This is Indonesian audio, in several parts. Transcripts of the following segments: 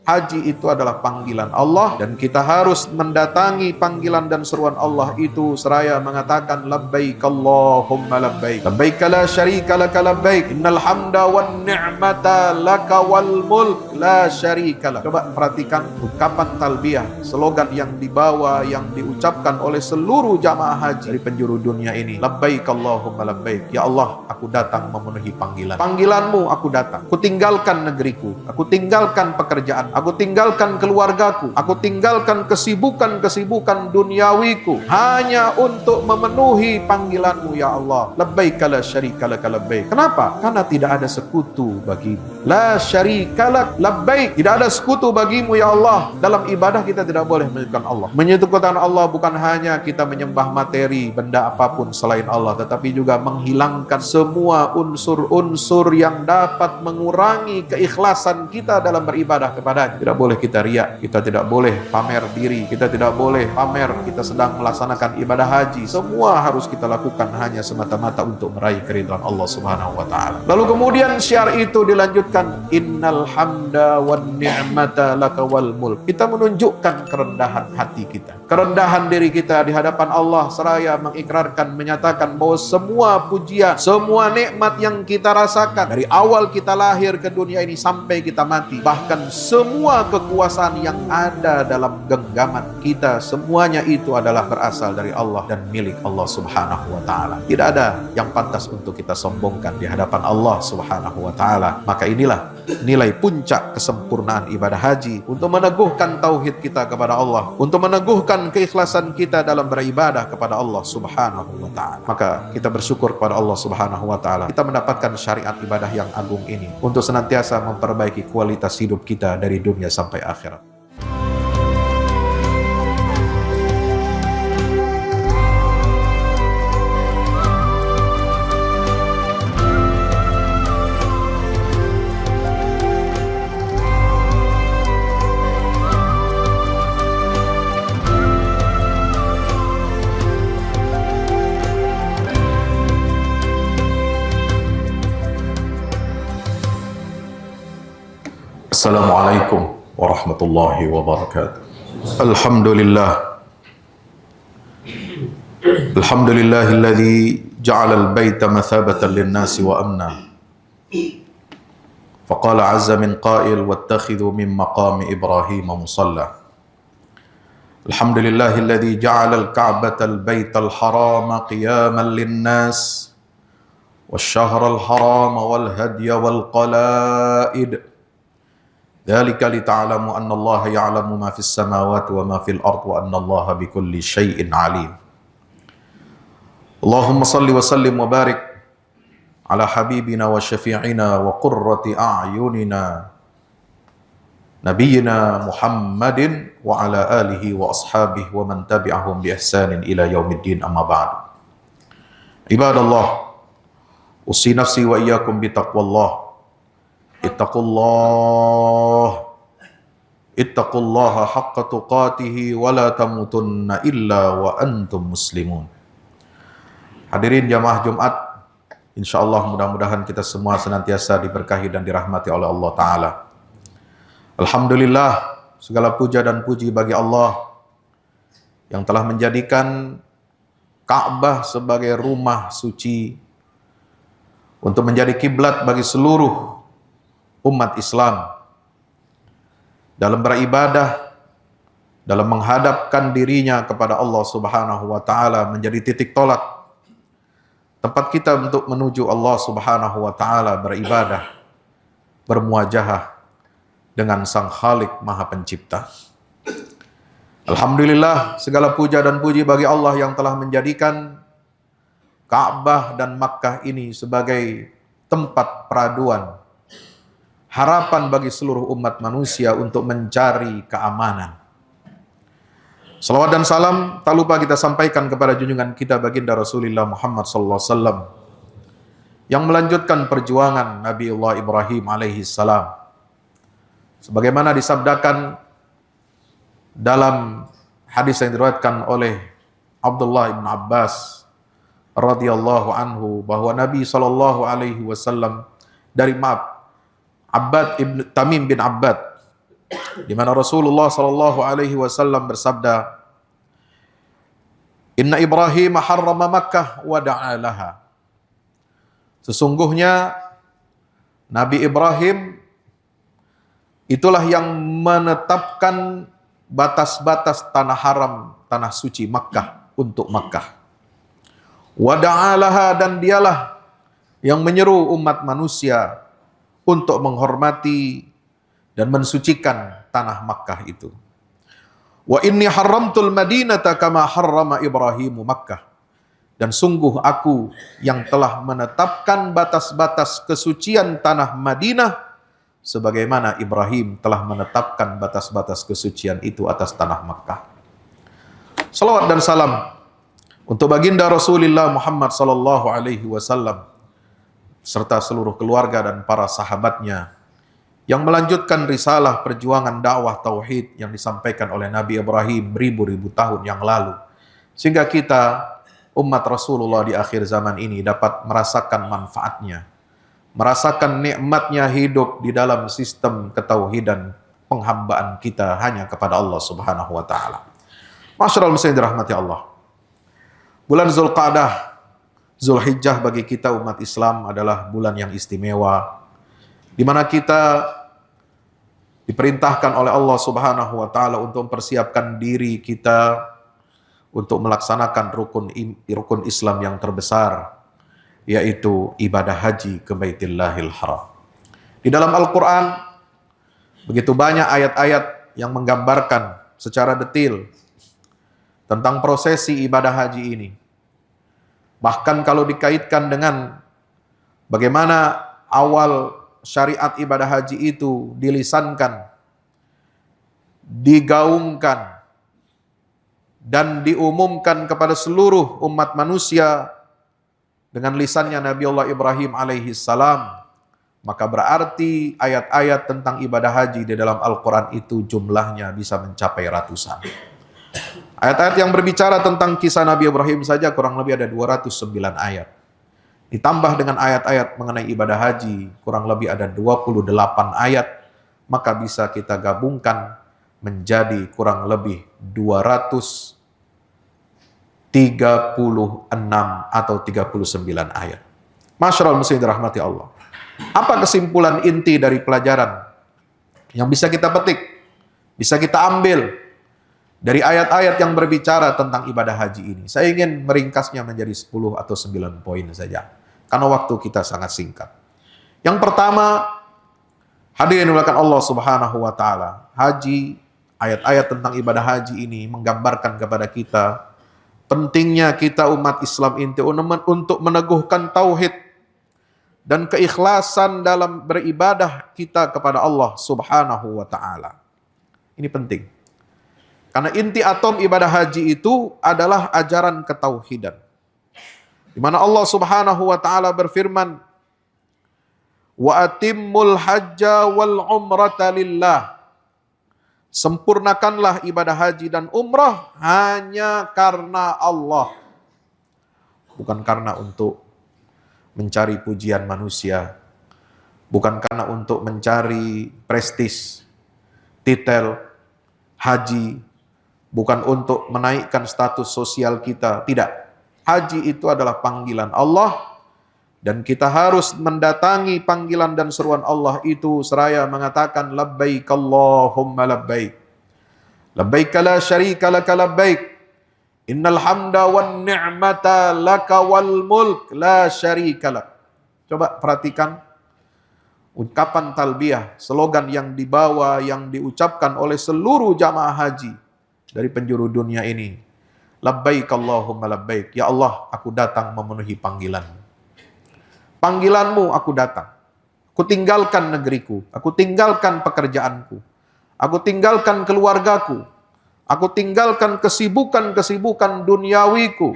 Haji itu adalah panggilan Allah, dan kita harus mendatangi panggilan dan seruan Allah itu seraya mengatakan labbaik Allahumma labbaik, labbaik la syarika laka labbaik, innal hamda wan ni'mata laka wal mulk la syarika lak. Coba perhatikan ucapan talbiyah, slogan yang dibawa, yang diucapkan oleh seluruh jamaah haji dari penjuru dunia ini. Labbaik Allahumma labbaik, ya Allah, aku datang memenuhi panggilan. Panggilanmu aku datang. Aku tinggalkan negeriku, aku tinggalkan pekerjaan, aku tinggalkan keluargaku, aku tinggalkan kesibukan-kesibukan duniawiku hanya untuk memenuhi panggilanmu ya Allah. Labbaik la syarika laka labbaik. Kenapa? Karena tidak ada sekutu bagimu. La syarika lak labbaik. Tidak ada sekutu bagimu ya Allah. Dalam ibadah kita tidak boleh menyekutukan Allah. Menyekutukan Allah bukan hanya kita menyembah materi, benda apapun selain Allah, tetapi juga menghilangkan semua unsur-unsur yang dapat mengurangi keikhlasan kita dalam beribadah kepada. Tidak boleh kita riak, kita tidak boleh pamer diri, kita tidak boleh pamer kita sedang melaksanakan ibadah haji. Semua harus kita lakukan hanya semata-mata untuk meraih keridhaan Allah Subhanahu wa taala. Lalu kemudian syiar itu dilanjutkan, innal hamda wan ni'mata laka wal mulk. Kita menunjukkan kerendahan hati kita, kerendahan diri kita di hadapan Allah, seraya mengikrarkan, menyatakan bahwa semua pujian, semua nikmat yang kita rasakan dari awal kita lahir ke dunia ini sampai kita mati, bahkan semua kekuasaan yang ada dalam genggaman kita, semuanya itu adalah berasal dari Allah dan milik Allah Subhanahu wa taala. Tidak ada yang pantas untuk kita sombongkan di hadapan Allah Subhanahu wa taala. Maka inilah nilai puncak kesempurnaan ibadah haji, untuk meneguhkan tauhid kita kepada Allah, untuk meneguhkan keikhlasan kita dalam beribadah kepada Allah Subhanahu wa taala. Maka kita bersyukur kepada Allah Subhanahu wa taala, kita mendapatkan syariat ibadah yang agung ini untuk senantiasa memperbaiki kualitas hidup kita dari dunia sampai akhirat. Assalamualaikum warahmatullahi wabarakatuh. Alhamdulillah. Alhamdulillahilladzi ja'ala al-baita mathabatan lin-nasi wa amna. Faqala 'azza min qa'il wattakhidhu min maqami Ibrahim musalla. Alhamdulillahilladzi ja'ala al-ka'bata al-baita al-harama qiyaman lin-nas wash-shahra al-harama wal-hadya wal-qala'id. Dzalika lita'lamu anna Allah ya'lamu ma fis samawati wa ma fil ardh wa anna Allah bikulli syai'in 'alim. Allahumma salli wa sallim wa barik ala habibina wa syafi'ina wa qurrati a'yunina nabiyyina Muhammadin wa ala alihi wa ashabihi wa man tabi'ahum bi ihsanin ila yaumiddin, amma ba'du. Ibadallah, usi nafsi wa iyyakum bi taqwallah. Ittaqullaha haqqa tuqatihi wa la tamutunna illa wa antum muslimun. Hadirin jamaah Jumat, insyaallah mudah-mudahan kita semua senantiasa diberkahi dan dirahmati oleh Allah Ta'ala. Alhamdulillah, segala puja dan puji bagi Allah yang telah menjadikan Ka'bah sebagai rumah suci untuk menjadi kiblat bagi seluruh umat Islam dalam beribadah, dalam menghadapkan dirinya kepada Allah Subhanahu wa taala, menjadi titik tolak tempat kita untuk menuju Allah Subhanahu wa taala, beribadah, bermuajahah dengan Sang Khalik Maha Pencipta. Alhamdulillah, segala puja dan puji bagi Allah yang telah menjadikan Ka'bah dan Makkah ini sebagai tempat peraduan, harapan bagi seluruh umat manusia untuk mencari keamanan. Salawat dan salam tak lupa kita sampaikan kepada junjungan kita baginda Rasulullah Muhammad sallallahu alaihi wasallam yang melanjutkan perjuangan Nabiullah Ibrahim alaihi salam. Sebagaimana disabdakan dalam hadis yang diriwayatkan oleh Abdullah bin Abbas radhiyallahu anhu bahwa Nabi sallallahu alaihi wasallam Abbad ibn Tamim bin Abbad di mana Rasulullah sallallahu alaihi wasallam bersabda, "Inna Ibrahim harrama Makkah wa da'a laha." Sesungguhnya Nabi Ibrahim itulah yang menetapkan batas-batas tanah haram, tanah suci Makkah untuk Makkah. Wa da'a laha, dan dialah yang menyeru umat manusia untuk menghormati dan mensucikan tanah Makkah itu. Wa inni haramtul Madinata kama harrama Ibrahimu Makkah. Dan sungguh aku yang telah menetapkan batas-batas kesucian tanah Madinah sebagaimana Ibrahim telah menetapkan batas-batas kesucian itu atas tanah Makkah. Salawat dan salam untuk baginda Rasulullah Muhammad sallallahu alaihi wasallam serta seluruh keluarga dan para sahabatnya yang melanjutkan risalah perjuangan dakwah tauhid yang disampaikan oleh Nabi Ibrahim ribu-ribu tahun yang lalu, sehingga kita umat Rasulullah di akhir zaman ini dapat merasakan manfaatnya, merasakan nikmatnya hidup di dalam sistem ketauhidan penghambaan kita hanya kepada Allah Subhanahu wa taala. Masyarul muslimin dirahmati Allah. Bulan Zulqa'dah, Zulhijjah bagi kita umat Islam adalah bulan yang istimewa, di mana kita diperintahkan oleh Allah Subhanahu wa taala untuk mempersiapkan diri kita untuk melaksanakan rukun Islam yang terbesar, yaitu ibadah haji ke Baitillahil Haram. Di dalam Al-Qur'an begitu banyak ayat-ayat yang menggambarkan secara detail tentang prosesi ibadah haji ini. Bahkan kalau dikaitkan dengan bagaimana awal syariat ibadah haji itu dilisankan, digaungkan, dan diumumkan kepada seluruh umat manusia dengan lisannya Nabi Allah Ibrahim alaihi salam, maka berarti ayat-ayat tentang ibadah haji di dalam Al-Quran itu jumlahnya bisa mencapai ratusan. Ayat-ayat yang berbicara tentang kisah Nabi Ibrahim saja kurang lebih ada 209 ayat. Ditambah dengan ayat-ayat mengenai ibadah haji, kurang lebih ada 28 ayat, maka bisa kita gabungkan menjadi kurang lebih 236 atau 39 ayat. Masyarul muslimin dirahmati Allah. Apa kesimpulan inti dari pelajaran yang bisa kita petik, bisa kita ambil dari ayat-ayat yang berbicara tentang ibadah haji ini? Saya ingin meringkasnya menjadi 10 atau 9 poin saja, karena waktu kita sangat singkat. Yang pertama, hadirin dimuliakan Allah Subhanahu wa taala, haji, ayat-ayat tentang ibadah haji ini menggambarkan kepada kita pentingnya kita umat Islam ini untuk meneguhkan tauhid dan keikhlasan dalam beribadah kita kepada Allah Subhanahu wa taala. Ini penting. Karena inti atom ibadah haji itu adalah ajaran ketauhidan, di mana Allah Subhanahu wa taala berfirman, "Wa atimmul hajja wal umrata lillah." Sempurnakanlah ibadah haji dan umrah hanya karena Allah. Bukan karena untuk mencari pujian manusia, bukan karena untuk mencari prestis, titel, haji, bukan untuk menaikkan status sosial kita, tidak. Haji itu adalah panggilan Allah, dan kita harus mendatangi panggilan dan seruan Allah itu seraya mengatakan labbaik Allahumma labbaik. Labbaik la syarika laka labbaik. Innal hamda wan ni'mata laka wal mulk la syarika lak. Coba perhatikan ungkapan talbiyah, slogan yang dibawa, yang diucapkan oleh seluruh jamaah haji dari penjuru dunia ini. Labbaik Allahumma labbaik. Ya Allah, aku datang memenuhi panggilan-Mu. Panggilan-Mu aku datang. Aku tinggalkan negeriku, aku tinggalkan pekerjaanku, aku tinggalkan keluargaku, aku tinggalkan kesibukan-kesibukan duniawiku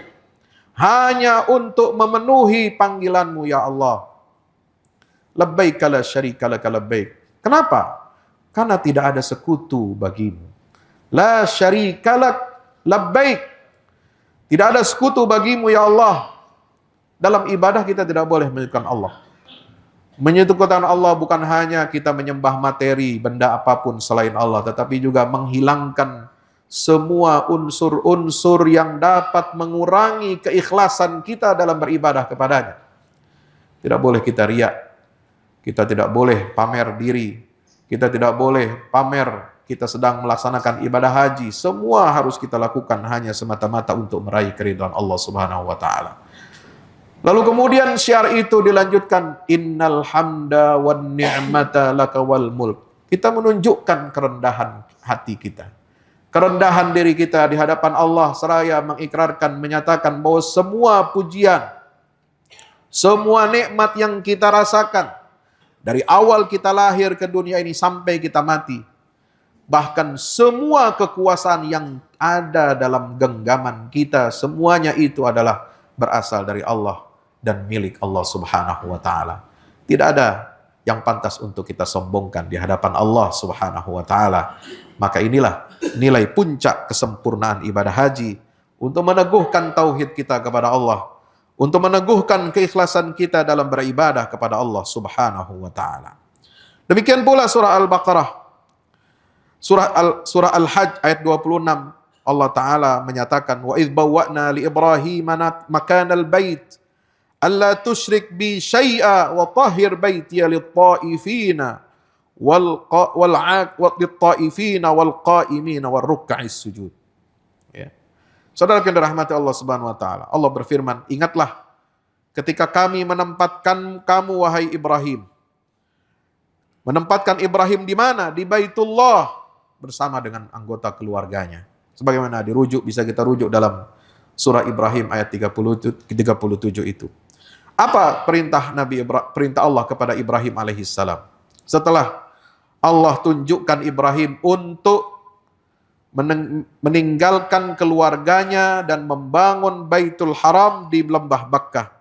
hanya untuk memenuhi panggilan-Mu ya Allah. Labbaik la syarika laka labbaik. Kenapa? Karena tidak ada sekutu bagimu. La syarika lak labbaik. Tidak ada sekutu bagimu ya Allah. Dalam ibadah kita tidak boleh menyekutukan Allah. Menyekutukan Allah bukan hanya kita menyembah materi, benda apapun selain Allah, tetapi juga menghilangkan semua unsur-unsur yang dapat mengurangi keikhlasan kita dalam beribadah kepadanya. Tidak boleh kita riak, kita tidak boleh pamer diri, kita tidak boleh pamer kita sedang melaksanakan ibadah haji. Semua harus kita lakukan hanya semata-mata untuk meraih keridhaan Allah Subhanahu wa taala. Lalu kemudian syiar itu dilanjutkan, innal hamda wan ni'mata laka wal mulk. Kita menunjukkan kerendahan hati kita, kerendahan diri kita di hadapan Allah, seraya mengikrarkan, menyatakan bahwa semua pujian, semua nikmat yang kita rasakan dari awal kita lahir ke dunia ini sampai kita mati, bahkan semua kekuasaan yang ada dalam genggaman kita, semuanya itu adalah berasal dari Allah dan milik Allah Subhanahu wa taala. Tidak ada yang pantas untuk kita sombongkan di hadapan Allah Subhanahu wa taala. Maka inilah nilai puncak kesempurnaan ibadah haji, untuk meneguhkan tauhid kita kepada Allah, untuk meneguhkan keikhlasan kita dalam beribadah kepada Allah Subhanahu wa taala. Demikian pula surah Al-Baqarah, surah Al-Hajj ayat 26, Allah taala menyatakan, wa idh bawwa'na li Ibrahim makanal bait alla tusyrik bi syai'a wa tahhir baitiya lit-ta'ifina wal qa'imina war ruk'is sujud. Ya. Saudara yang dirahmati Allah Subhanahu wa taala, Allah berfirman, ingatlah ketika kami menempatkan kamu wahai Ibrahim. Menempatkan Ibrahim di mana? Di Baitullah bersama dengan anggota keluarganya. Sebagaimana bisa kita rujuk dalam surah Ibrahim ayat 37 itu. Apa perintah perintah Allah kepada Ibrahim alaihissalam? Setelah Allah tunjukkan Ibrahim untuk meninggalkan keluarganya dan membangun Baitul Haram di lembah Bakkah.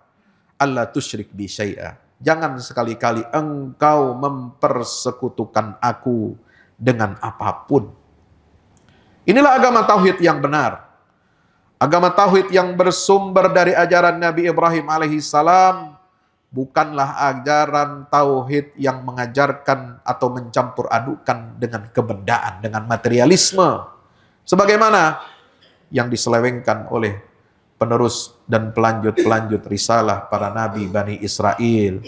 Allah tusyrik bi syai'a. Jangan sekali-kali engkau mempersekutukan aku dengan apapun. Inilah agama tauhid yang benar. Agama tauhid yang bersumber dari ajaran Nabi Ibrahim alaihissalam, bukanlah ajaran tauhid yang mengajarkan atau mencampur adukan dengan kebendaan, dengan materialisme, sebagaimana yang diselewengkan oleh penerus dan pelanjut risalah para nabi Bani Israel,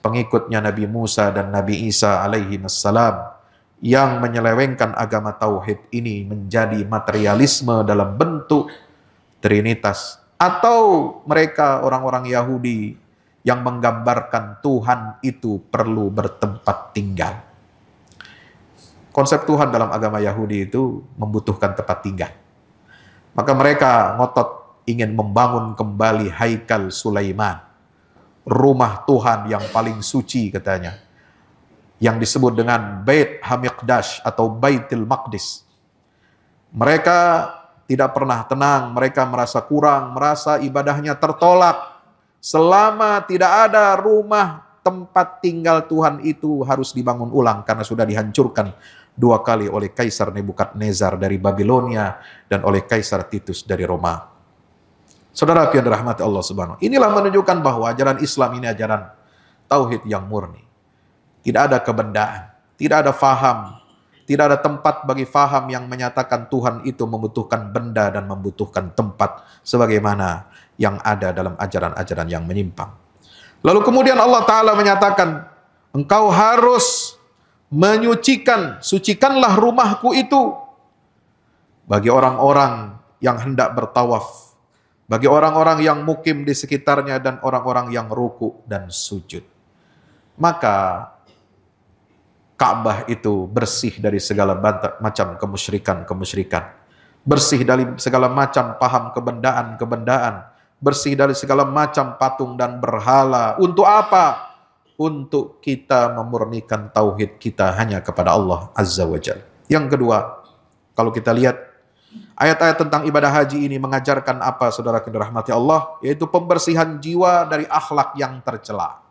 pengikutnya Nabi Musa dan Nabi Isa alaihi wassalam, yang menyelewengkan agama tauhid ini menjadi materialisme dalam bentuk Trinitas, atau mereka orang-orang Yahudi yang menggambarkan Tuhan itu perlu bertempat tinggal. Konsep Tuhan dalam agama Yahudi itu membutuhkan tempat tinggal. Maka mereka ngotot ingin membangun kembali Haikal Sulaiman, rumah Tuhan yang paling suci katanya, yang disebut dengan Bait Hamiqdash atau Baitul Maqdis. Mereka tidak pernah tenang, mereka merasa kurang, merasa ibadahnya tertolak. Selama tidak ada rumah tempat tinggal Tuhan itu harus dibangun ulang, karena sudah dihancurkan 2 kali oleh Kaisar Nebukadnezar dari Babilonia dan oleh Kaisar Titus dari Roma. Saudara yang dirahmati Allah Subhanahu, inilah menunjukkan bahwa ajaran Islam ini ajaran tauhid yang murni. Tidak ada kebendaan, tidak ada faham, tidak ada tempat bagi faham yang menyatakan Tuhan itu membutuhkan benda dan membutuhkan tempat sebagaimana yang ada dalam ajaran-ajaran yang menyimpang. Lalu kemudian Allah Ta'ala menyatakan, engkau harus sucikanlah rumahku itu bagi orang-orang yang hendak bertawaf, bagi orang-orang yang mukim di sekitarnya dan orang-orang yang ruku dan sujud. Maka Ka'bah itu bersih dari segala macam kemusyrikan, bersih dari segala macam paham kebendaan, bersih dari segala macam patung dan berhala. Untuk apa? Untuk kita memurnikan tauhid kita hanya kepada Allah Azza wa Jalla. Yang kedua, kalau kita lihat ayat-ayat tentang ibadah haji ini mengajarkan apa, saudara yang dirahmati Allah? Yaitu pembersihan jiwa dari akhlak yang tercela.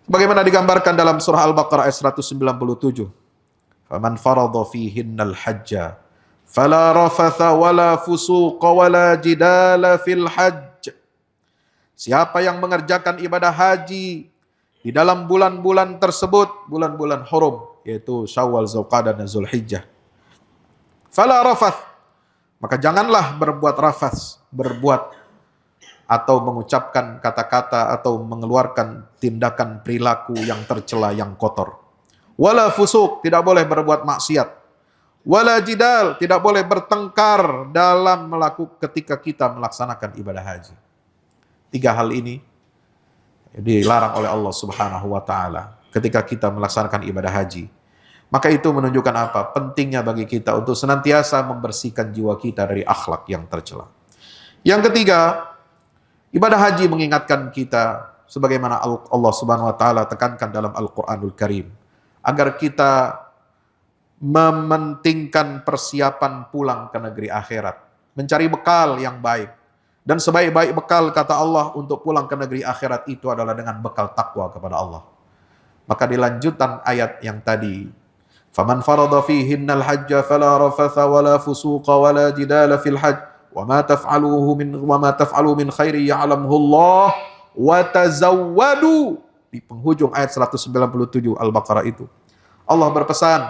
Bagaimana digambarkan dalam surah Al-Baqarah ayat 197. Faman faradha fihinnal hajja fala rafatha wala fusuqa wala jidala fil hajj. Siapa yang mengerjakan ibadah haji di dalam bulan-bulan tersebut, bulan-bulan hurum, yaitu Syawal, Zulqa'dah, dan Zulhijjah. Fala rafath, maka janganlah berbuat rafath, berbuat atau mengucapkan kata-kata atau mengeluarkan tindakan perilaku yang tercela, yang kotor. Wala fusuq, tidak boleh berbuat maksiat. Wala jidal, tidak boleh bertengkar dalam ketika kita melaksanakan ibadah haji. 3 hal ini dilarang oleh Allah Subhanahu wa taala ketika kita melaksanakan ibadah haji. Maka itu menunjukkan apa? Pentingnya bagi kita untuk senantiasa membersihkan jiwa kita dari akhlak yang tercela. Yang ketiga, ibadah haji mengingatkan kita sebagaimana Allah Subhanahu wa taala tekankan dalam Al-Qur'anul Karim, agar kita mementingkan persiapan pulang ke negeri akhirat, mencari bekal yang baik. Dan sebaik-baik bekal, kata Allah, untuk pulang ke negeri akhirat itu adalah dengan bekal takwa kepada Allah. Maka di lanjutan ayat yang tadi, faman farada fihinnal hajja fala rafatha wala fusuqa wala jidala fil hajj wa ma taf'alu min khairi ya'lamhu Allah wa tazawwadu. Di penghujung ayat 197 Al-Baqarah itu Allah berpesan,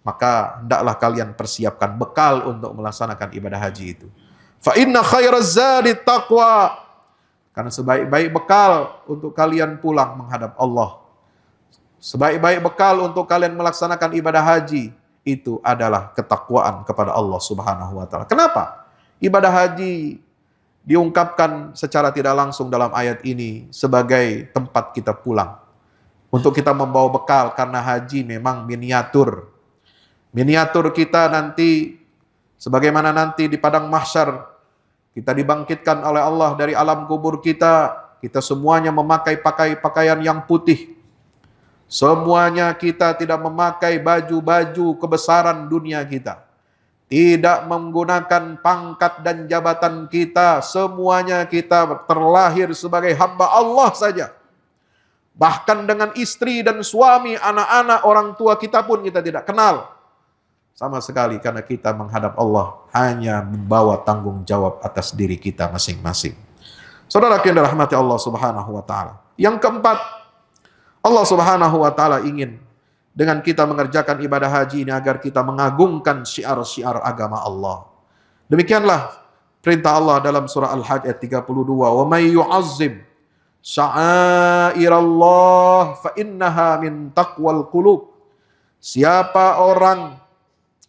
maka hendaklah kalian persiapkan bekal untuk melaksanakan ibadah haji itu. Fa inna khairaz zadi taqwa, karena sebaik-baik bekal untuk kalian pulang menghadap Allah, sebaik-baik bekal untuk kalian melaksanakan ibadah haji itu adalah ketakwaan kepada Allah Subhanahu wa taala. Kenapa? Ibadah haji diungkapkan secara tidak langsung dalam ayat ini sebagai tempat kita pulang, untuk kita membawa bekal, karena haji memang miniatur kita nanti, sebagaimana nanti di padang mahsyar kita dibangkitkan oleh Allah dari alam kubur kita semuanya memakai pakaian yang putih. Semuanya kita tidak memakai baju-baju kebesaran dunia kita, tidak menggunakan pangkat dan jabatan kita. Semuanya kita terlahir sebagai hamba Allah saja. Bahkan dengan istri dan suami, anak-anak, orang tua kita pun kita tidak kenal sama sekali, karena kita menghadap Allah hanya membawa tanggung jawab atas diri kita masing-masing. Saudara yang dirahmati Allah Subhanahu wa taala. Yang keempat, Allah Subhanahu wa taala ingin dengan kita mengerjakan ibadah haji ini agar kita mengagungkan syiar-syiar agama Allah. Demikianlah perintah Allah dalam surah Al-Hajj ayat 32, "Wa may yu'azzim sya'airallah fa innaha min taqwal qulub." Siapa orang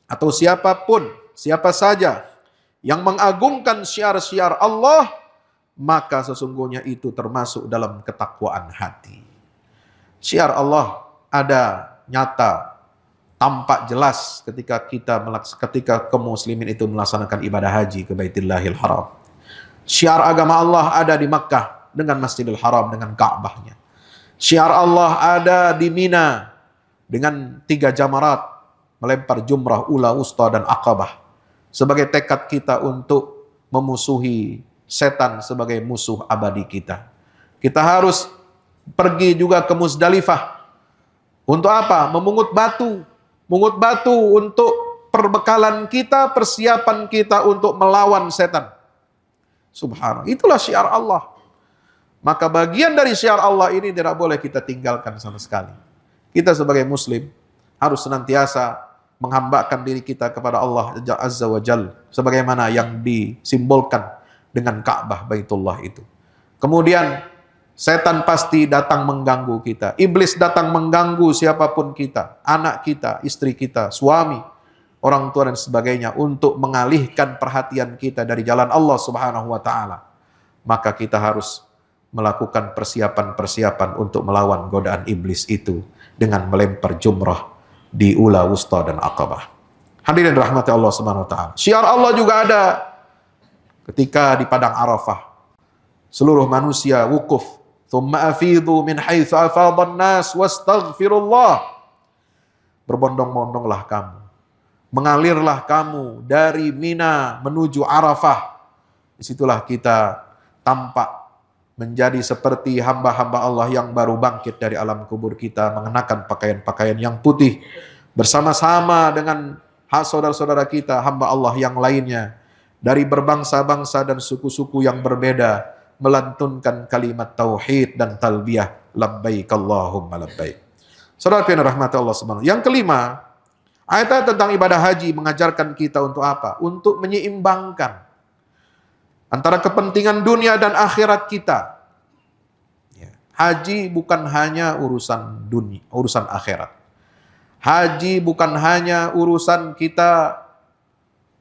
atau siapapun, siapa saja yang mengagungkan syiar-syiar Allah, maka sesungguhnya itu termasuk dalam ketakwaan hati. Syiar Allah ada, nyata, tampak jelas ketika kaum muslimin itu melaksanakan ibadah haji ke Baitullahil Haram. Syiar agama Allah ada di Makkah dengan Masjidil Haram, dengan Ka'bahnya. Syiar Allah ada di Mina dengan 3 jamarat, melempar jumrah, ula, wusta, dan aqabah, sebagai tekad kita untuk memusuhi setan sebagai musuh abadi kita. Kita harus pergi juga ke Muzdalifah. Untuk apa? Memungut batu untuk perbekalan kita, persiapan kita untuk melawan setan. Subhanallah, itulah syiar Allah. Maka bagian dari syiar Allah ini tidak boleh kita tinggalkan sama sekali. Kita sebagai muslim harus senantiasa menghambakan diri kita kepada Allah Azza wa Jalla, sebagaimana yang disimbolkan dengan Ka'bah Baitullah itu. Kemudian setan pasti datang mengganggu kita. Iblis datang mengganggu siapapun kita, anak kita, istri kita, suami, orang tua, dan sebagainya, untuk mengalihkan perhatian kita dari jalan Allah Subhanahu wa taala. Maka kita harus melakukan persiapan-persiapan untuk melawan godaan iblis itu dengan melempar jumrah di ula, wusta, dan aqabah. Hadirin rahmati Allah Subhanahu wa taala. Syiar Allah juga ada ketika di padang Arafah. Seluruh manusia wukuf. Tsumma afidhu min haitsu afadhan nas wastaghfirullah. Berbondong-bondonglah kamu, mengalirlah kamu dari Mina menuju Arafah. Disitulah kita tampak menjadi seperti hamba-hamba Allah yang baru bangkit dari alam kubur kita, mengenakan pakaian-pakaian yang putih, bersama-sama dengan saudara-saudara kita, hamba Allah yang lainnya, dari berbangsa-bangsa dan suku-suku yang berbeda, melantunkan kalimat tauhid dan talbiyah labbaik Allahumma labbaik. Saudara yang rahmati Allah subhanahu. Yang kelima, ayat-ayat tentang ibadah haji mengajarkan kita untuk apa? Untuk menyeimbangkan antara kepentingan dunia dan akhirat kita. Haji bukan hanya urusan dunia, urusan akhirat. Haji bukan hanya urusan kita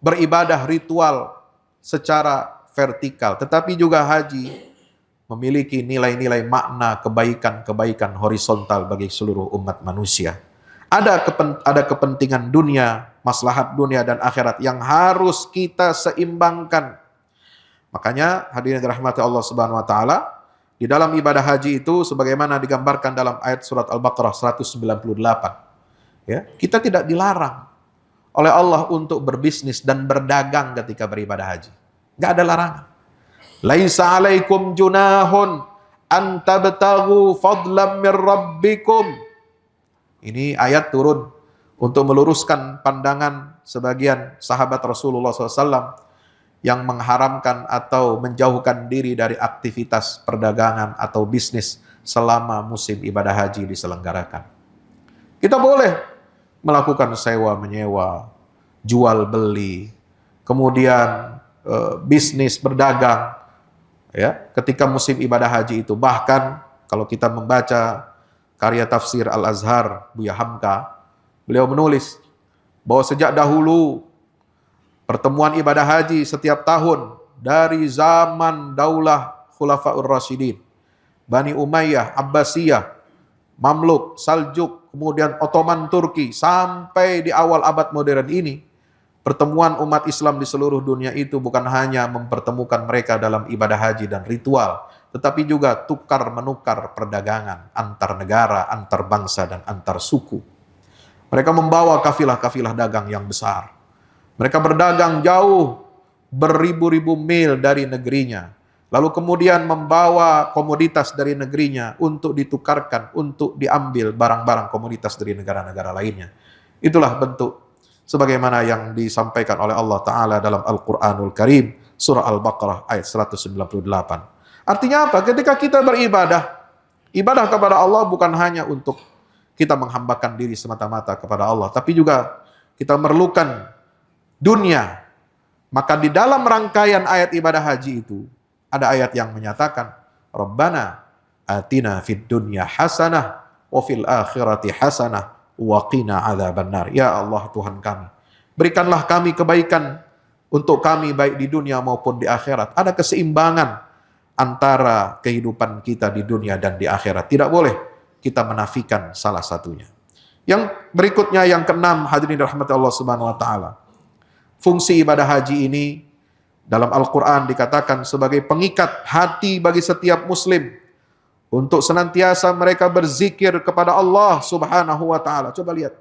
beribadah ritual secara vertikal, tetapi juga haji memiliki nilai-nilai makna kebaikan-kebaikan horizontal bagi seluruh umat manusia. Ada kepentingan dunia, maslahat dunia dan akhirat yang harus kita seimbangkan. Makanya hadirin dirahmati Allah Subhanahu wa taala, di dalam ibadah haji itu sebagaimana digambarkan dalam ayat surat Al-Baqarah 198. Ya, kita tidak dilarang oleh Allah untuk berbisnis dan berdagang ketika beribadah haji. Enggak ada larangan. Laisa alaikum junahun an tabtaghu fadlan min rabbikum. Ini ayat turun untuk meluruskan pandangan sebagian sahabat Rasulullah SAW yang mengharamkan atau menjauhkan diri dari aktivitas perdagangan atau bisnis selama musim ibadah haji diselenggarakan. Kita boleh melakukan sewa menyewa, jual beli, kemudian bisnis berdagang, ya, ketika musim ibadah haji itu. Bahkan kalau kita membaca karya tafsir Al-Azhar Buya Hamka, beliau menulis bahwa sejak dahulu pertemuan ibadah haji setiap tahun dari zaman Daulah Khulafaur Rasyidin, Bani Umayyah, Abbasiyah, Mamluk, Saljuk, kemudian Ottoman Turki, sampai di awal abad modern ini, pertemuan umat Islam di seluruh dunia itu bukan hanya mempertemukan mereka dalam ibadah haji dan ritual, tetapi juga tukar-menukar perdagangan antar negara, antar bangsa, dan antar suku. Mereka membawa kafilah-kafilah dagang yang besar. Mereka berdagang jauh, beribu-ribu mil dari negerinya. Lalu kemudian membawa komoditas dari negerinya untuk ditukarkan, untuk diambil barang-barang komoditas dari negara-negara lainnya. Itulah bentuk sebagaimana yang disampaikan oleh Allah Ta'ala dalam Al-Quranul Karim, surah Al-Baqarah ayat 198. Artinya apa? Ketika kita beribadah, ibadah kepada Allah bukan hanya untuk kita menghambakan diri semata-mata kepada Allah, tapi juga kita memerlukan dunia. Maka di dalam rangkaian ayat ibadah haji itu, ada ayat yang menyatakan, Rabbana atina fid dunya hasanah, wa fil akhirati hasanah, wa qina adzabannar. Ya Allah Tuhan kami, berikanlah kami kebaikan untuk kami baik di dunia maupun di akhirat. Ada keseimbangan antara kehidupan kita di dunia dan di akhirat. Tidak boleh kita menafikan salah satunya. Yang berikutnya, yang keenam, hadirin rahmati Allah Subhanahu wa taala. Fungsi ibadah haji ini dalam Al-Qur'an dikatakan sebagai pengikat hati bagi setiap muslim untuk senantiasa mereka berzikir kepada Allah Subhanahu wa taala. Coba lihat.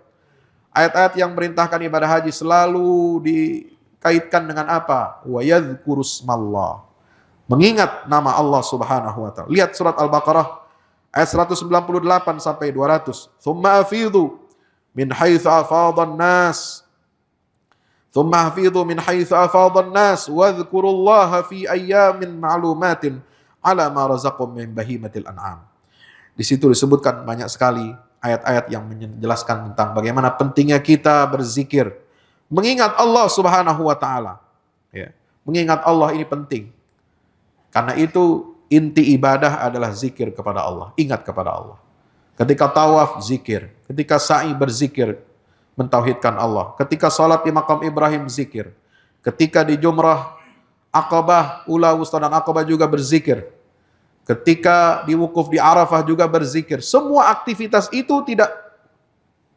Ayat-ayat yang merintahkan ibadah haji selalu dikaitkan dengan apa? Wa yadhkurusmallah. Mengingat nama Allah Subhanahu wa taala. Lihat surat Al-Baqarah ayat 198 sampai 200. Tsumma afidhu min haitsu afadhan nas. Tsumma afidhu min haitsu afadhan nas wadhkurullaha fi ayyamin ma'lumatin ala ma razaqakum min bahimatil an'am. Di situ disebutkan banyak sekali ayat-ayat yang menjelaskan tentang bagaimana pentingnya kita berzikir, mengingat Allah Subhanahu wa taala. Ya, mengingat Allah ini penting. Karena itu inti ibadah adalah zikir kepada Allah, ingat kepada Allah. Ketika tawaf zikir, ketika sa'i berzikir, mentauhidkan Allah. Ketika salat di makam Ibrahim zikir. Ketika di Jumrah Aqabah, Ula, Wusta dan Aqabah juga berzikir. Ketika di wukuf di Arafah juga berzikir. Semua aktivitas itu tidak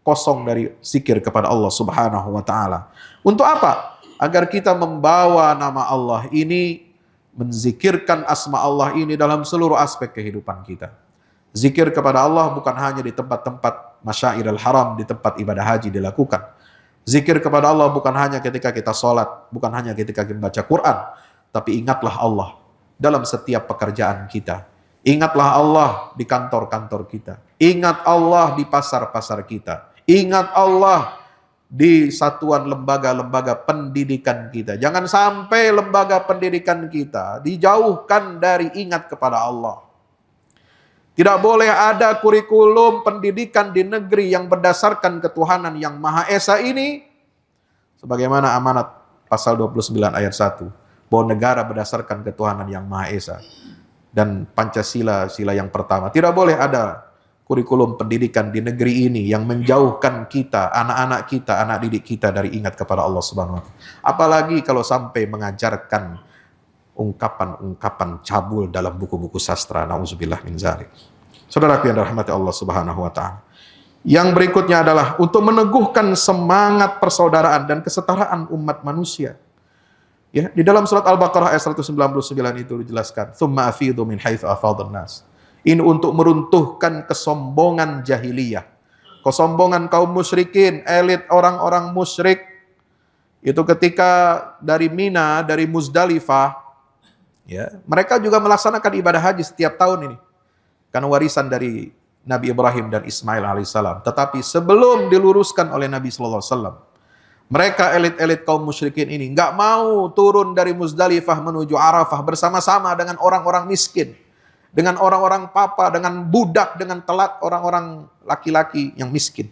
kosong dari zikir kepada Allah Subhanahu wa taala. Untuk apa? Agar kita membawa nama Allah ini, menzikirkan asma Allah ini dalam seluruh aspek kehidupan kita. Zikir kepada Allah bukan hanya di tempat-tempat masyairil haram, di tempat ibadah haji dilakukan. Zikir kepada Allah bukan hanya ketika kita sholat, bukan hanya ketika kita baca Quran, tapi ingatlah Allah dalam setiap pekerjaan kita. Ingatlah Allah di kantor-kantor kita. Ingat Allah di pasar-pasar kita. Ingat Allah di satuan lembaga-lembaga pendidikan kita. Jangan sampai lembaga pendidikan kita dijauhkan dari ingat kepada Allah. Tidak boleh ada kurikulum pendidikan di negeri yang berdasarkan ketuhanan yang Maha Esa ini, sebagaimana amanat pasal 29 ayat 1, bahwa negara berdasarkan ketuhanan yang Maha Esa. Dan Pancasila, sila yang pertama. Tidak boleh ada kurikulum pendidikan di negeri ini yang menjauhkan kita, anak-anak kita, anak didik kita dari ingat kepada Allah Subhanahu wa Ta'ala. Apalagi kalau sampai mengajarkan ungkapan-ungkapan cabul dalam buku-buku sastra. Nauzubillah min zalik. Saudaraku yang dirahmati Allah Subhanahu wa Ta'ala. Yang berikutnya adalah untuk meneguhkan semangat persaudaraan dan kesetaraan umat manusia. Ya, di dalam surat Al-Baqarah ayat 199 itu dijelaskan, "Tsumma afidhu min haitsu afadhan nas." Ini untuk meruntuhkan kesombongan jahiliyah. Kesombongan kaum musyrikin, elit orang-orang musyrik. Itu ketika dari Mina, dari Muzdalifah, ya, mereka juga melaksanakan ibadah haji setiap tahun ini. Karena warisan dari Nabi Ibrahim dan Ismail alaihissalam. Tetapi sebelum diluruskan oleh Nabi sallallahu alaihi wasallam, mereka elit-elit kaum musyrikin ini nggak mau turun dari Muzdalifah menuju Arafah bersama-sama dengan orang-orang miskin. Dengan orang-orang papa, dengan budak, dengan telat orang-orang laki-laki yang miskin.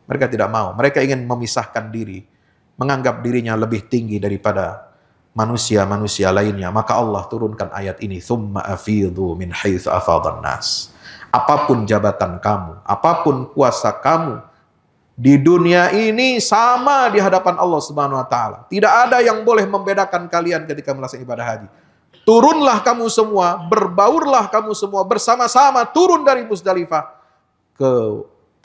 Mereka tidak mau. Mereka ingin memisahkan diri. Menganggap dirinya lebih tinggi daripada manusia-manusia lainnya. Maka Allah turunkan ayat ini. Tsumma afidhu min haitsu afadhan nas. Apapun jabatan kamu, apapun kuasa kamu, di dunia ini sama di hadapan Allah Subhanahu wa Ta'ala. Tidak ada yang boleh membedakan kalian ketika melaksanakan ibadah haji. Turunlah kamu semua, berbaurlah kamu semua bersama-sama turun dari Muzdalifah ke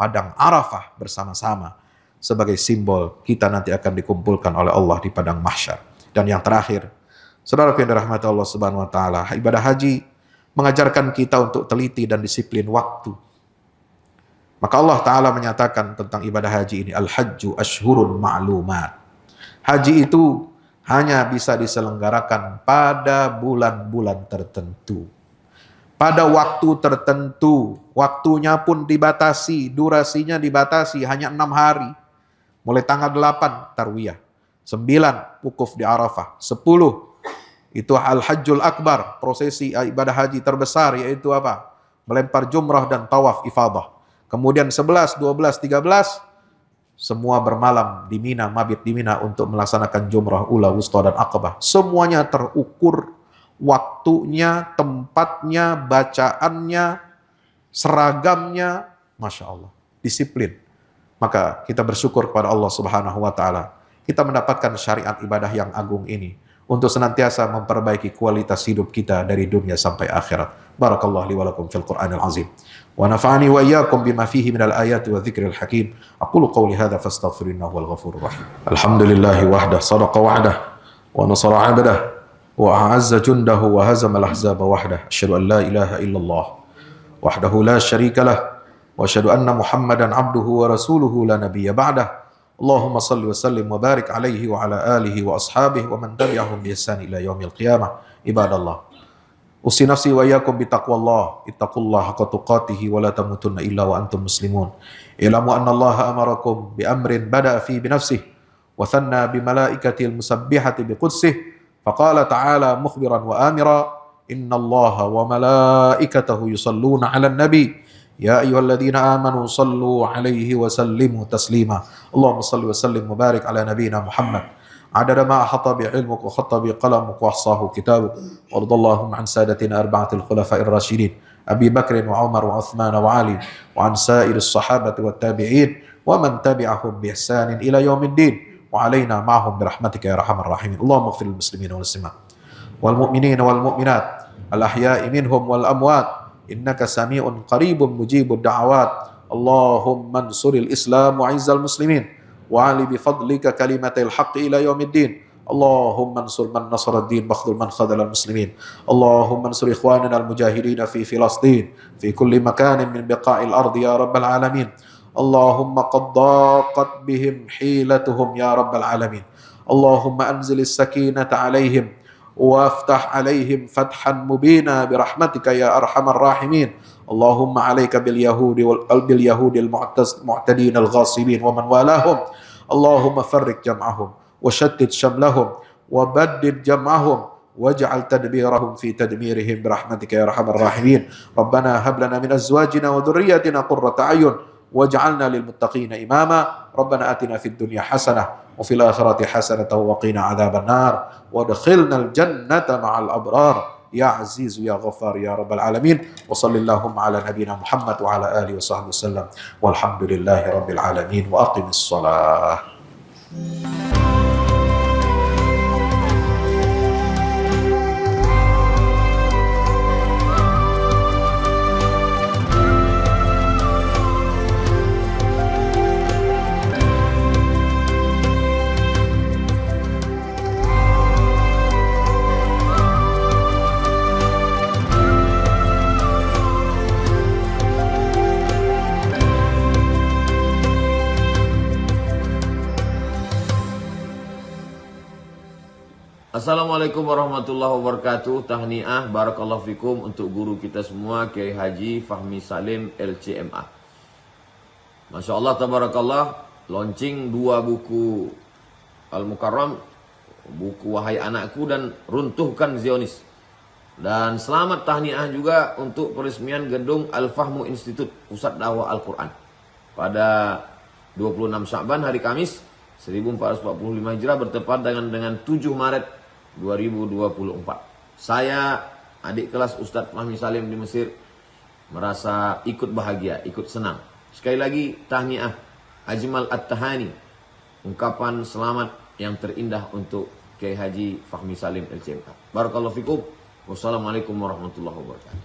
padang Arafah bersama-sama sebagai simbol kita nanti akan dikumpulkan oleh Allah di padang mahsyar. Dan yang terakhir, saudara yang dirahmati Allah Subhanahu wa Ta'ala, ibadah haji mengajarkan kita untuk teliti dan disiplin waktu. Maka Allah Ta'ala menyatakan tentang ibadah haji ini, Al-Hajju Ashhurun Ma'lumat. Haji itu hanya bisa diselenggarakan pada bulan-bulan tertentu. Pada waktu tertentu, waktunya pun dibatasi, durasinya dibatasi hanya 6 hari. Mulai tanggal 8, Tarwiyah. 9, wukuf di Arafah. 10, itu Al-Hajjul Akbar, prosesi ibadah haji terbesar, yaitu apa? Melempar jumrah dan tawaf ifadah. Kemudian 11, 12, 13, semua bermalam di Mina, mabit di Mina untuk melaksanakan jumrah ula, wusta, dan aqabah. Semuanya terukur, waktunya, tempatnya, bacaannya, seragamnya, Masya Allah, disiplin. Maka kita bersyukur kepada Allah Subhanahu wa Ta'ala. Kita mendapatkan syariat ibadah yang agung ini untuk senantiasa memperbaiki kualitas hidup kita dari dunia sampai akhirat. Barakallahu li wa lakum fil Qur'anil azim. Wa nafa'ani wa iyyakum bima fihi minal ayati wa dzikril hakim. Aqulu qawli hadza fastaghfirullaha wal ghafurur rahim. Alhamdulillahi wahdah sadaqa wa'dah wa nasara 'abdah wa a'azza jundahu wa hazama al-ahzaba wahdah. Asyhadu an la ilaha illallah wahdahu la syarika lah wa asyhadu anna Muhammadan 'abduhu wa rasuluhu la nabiyya ba'dah. Allahumma salli wa sallim wa barik alaihi wa ala alihi wa ashabihi wa man tabi'ahum bi ihsan ila yaumil qiyamah. Ibadallah, usi nafsi wa iyyakum bi taqwallah, ittaqullaha haqqa tuqatih wa la tamutunna illa wa antum muslimun. Ilamu anna Allah amarakum bi amrin bada'a fi bi nafsihi wa thanna bi malaikatihi al-musabbihati bi qudsih. Faqala ta'ala mukhbiran wa amira, inna Allah wa malaikatahu yusalluna 'alan nabi. Ya ayyuhalladzina amanu sallu alaihi wa sallimu taslima. Allahumma salli wa sallim wa barik ala nabiyyina Muhammad. Adada ma ahata bi ilmuk wa khatta bi qalamuk wa ahsahu kitabuk. Wardallahum an sadatina arba'atil khulafa'ir rasyidin. Abi Bakr wa Umar wa Uthman wa Ali. Wa an sa'iris sahabati wa tabi'in. Wa man tabi'ahum bi ihsanin ila yaumiddin. Wa alaina ma'hum bi rahmatika ya arhamar rahimin. Allahumma ighfir lil muslimin wal muslimat. Wal mu'minina wal mu'minat. Al ahya'i minhum wal amwat. Innaka sami'un qaribun mujibud da'awat. Allahumma ansuril Islam wa 'izzal muslimin wa 'ali bi fadlika kalimatil haqqi ila yaumiddin. Allahumma ansur man nasara ad-din wakhdhul man khadhala al-muslimin. Allahumma ansur ikhwanana al-mujahidin fi Filastin fi kulli makanin min biqa'il ardi ya rabbal alamin. Allahumma qad daqat bihim hilatuhum ya rabbal alamin. Allahumma anzilis sakinata 'alaihim وافتح عليهم فتحا مبينا برحمتك يا أرحم الراحمين. اللهم عليك باليهود المعتدين الغاصبين ومن والاهم. Allahumma farriq jam'ahum wa shattid shamlahum wa baddid jam'ahum waj'al tadbirahum fi tadmirihim birahmatika ya arhamar rahimin. Rabbana hab lana min azwajina wa dhurriyyatina qurrata a'yun waj'alna lil muttaqina imama. Rabbana atina fid dunya hasanah wa fil akhirati hasanatan wa qina adzaban nar wadkhilnal jannata ma'al abrar ya aziz ya ghaffar ya rabbal alamin. Wa sallallahu ala nabiyyina Muhammad wa ala alihi wa sahbihi wasallam walhamdulillahi rabbil alamin wa aqimis shalah. Assalamualaikum warahmatullahi wabarakatuh. Tahniah barakallahu fikum untuk guru kita semua, Kiai Haji Fahmi Salim LCMA. Masya Allah tabarakallah, launching 2 buku Al-Mukarram, buku Wahai Anakku dan Runtuhkan Zionis. Dan selamat tahniah juga untuk peresmian gedung Al-Fahmu Institute Pusat Dakwah Al-Quran pada 26 Sya'ban hari Kamis 1445 Hijrah bertepatan dengan 7 Maret 2024. Saya adik kelas Ustadz Fahmi Salim di Mesir merasa ikut bahagia, ikut senang. Sekali lagi tahniah, ajmal at-tahani, ungkapan selamat yang terindah untuk Kiai Haji Fahmi Salim LCMA. Barakallahu fikum. Wassalamualaikum warahmatullahi wabarakatuh.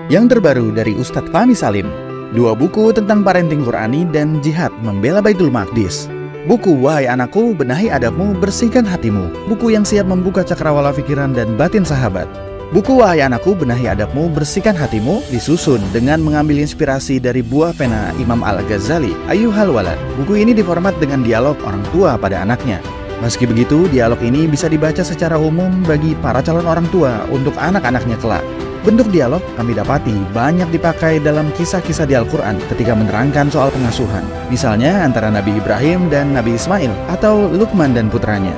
Yang terbaru dari Ustadz Fahmi Salim, 2 buku tentang parenting Qurani dan jihad membela Baitul Maqdis. Buku Wahai Anakku, Benahi Adabmu, Bersihkan Hatimu, buku yang siap membuka cakrawala pikiran dan batin sahabat. Buku Wahai Anakku, Benahi Adabmu, Bersihkan Hatimu disusun dengan mengambil inspirasi dari buah pena Imam Al-Ghazali, Ayyuhal Walad. Buku ini diformat dengan dialog orang tua pada anaknya. Meski begitu, dialog ini bisa dibaca secara umum bagi para calon orang tua untuk anak-anaknya kelak. Bentuk dialog kami dapati banyak dipakai dalam kisah-kisah di Al-Quran ketika menerangkan soal pengasuhan. Misalnya antara Nabi Ibrahim dan Nabi Ismail atau Luqman dan putranya.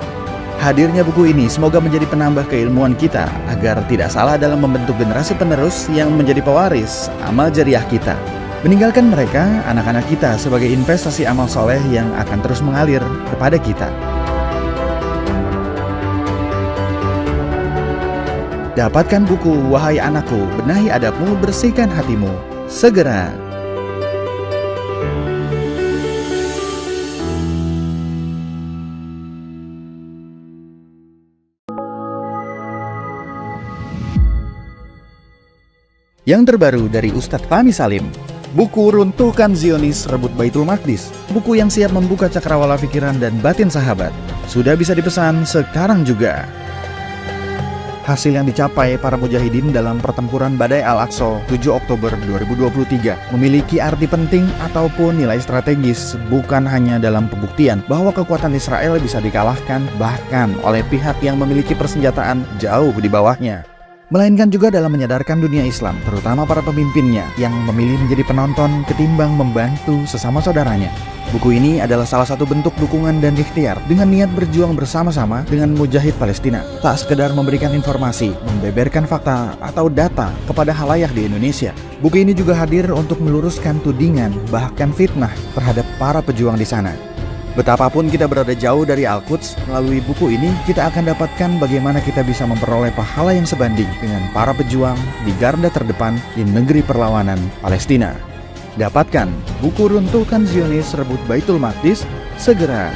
Hadirnya buku ini semoga menjadi penambah keilmuan kita agar tidak salah dalam membentuk generasi penerus yang menjadi pewaris amal jariah kita. Meninggalkan mereka, anak-anak kita sebagai investasi amal soleh yang akan terus mengalir kepada kita. Dapatkan buku Wahai Anakku, Benahi Adabmu, Bersihkan Hatimu segera. Yang terbaru dari Ustadz Fahmi Salim, buku Runtuhkan Zionis, Rebut Baitul Maqdis, buku yang siap membuka cakrawala pikiran dan batin sahabat. Sudah bisa dipesan sekarang juga. Hasil yang dicapai para mujahidin dalam pertempuran Badai Al-Aqsa 7 Oktober 2023 memiliki arti penting ataupun nilai strategis, bukan hanya dalam pembuktian bahwa kekuatan Israel bisa dikalahkan bahkan oleh pihak yang memiliki persenjataan jauh di bawahnya, melainkan juga dalam menyadarkan dunia Islam, terutama para pemimpinnya yang memilih menjadi penonton ketimbang membantu sesama saudaranya. Buku ini adalah salah satu bentuk dukungan dan ikhtiar dengan niat berjuang bersama-sama dengan mujahid Palestina. Tak sekedar memberikan informasi, membeberkan fakta atau data kepada halayak di Indonesia. Buku ini juga hadir untuk meluruskan tudingan bahkan fitnah terhadap para pejuang di sana. Betapapun kita berada jauh dari Al-Quds, melalui buku ini kita akan dapatkan bagaimana kita bisa memperoleh pahala yang sebanding dengan para pejuang di garda terdepan di negeri perlawanan Palestina. Dapatkan buku Runtuhkan Zionis, Rebut Baitul Maqdis segera.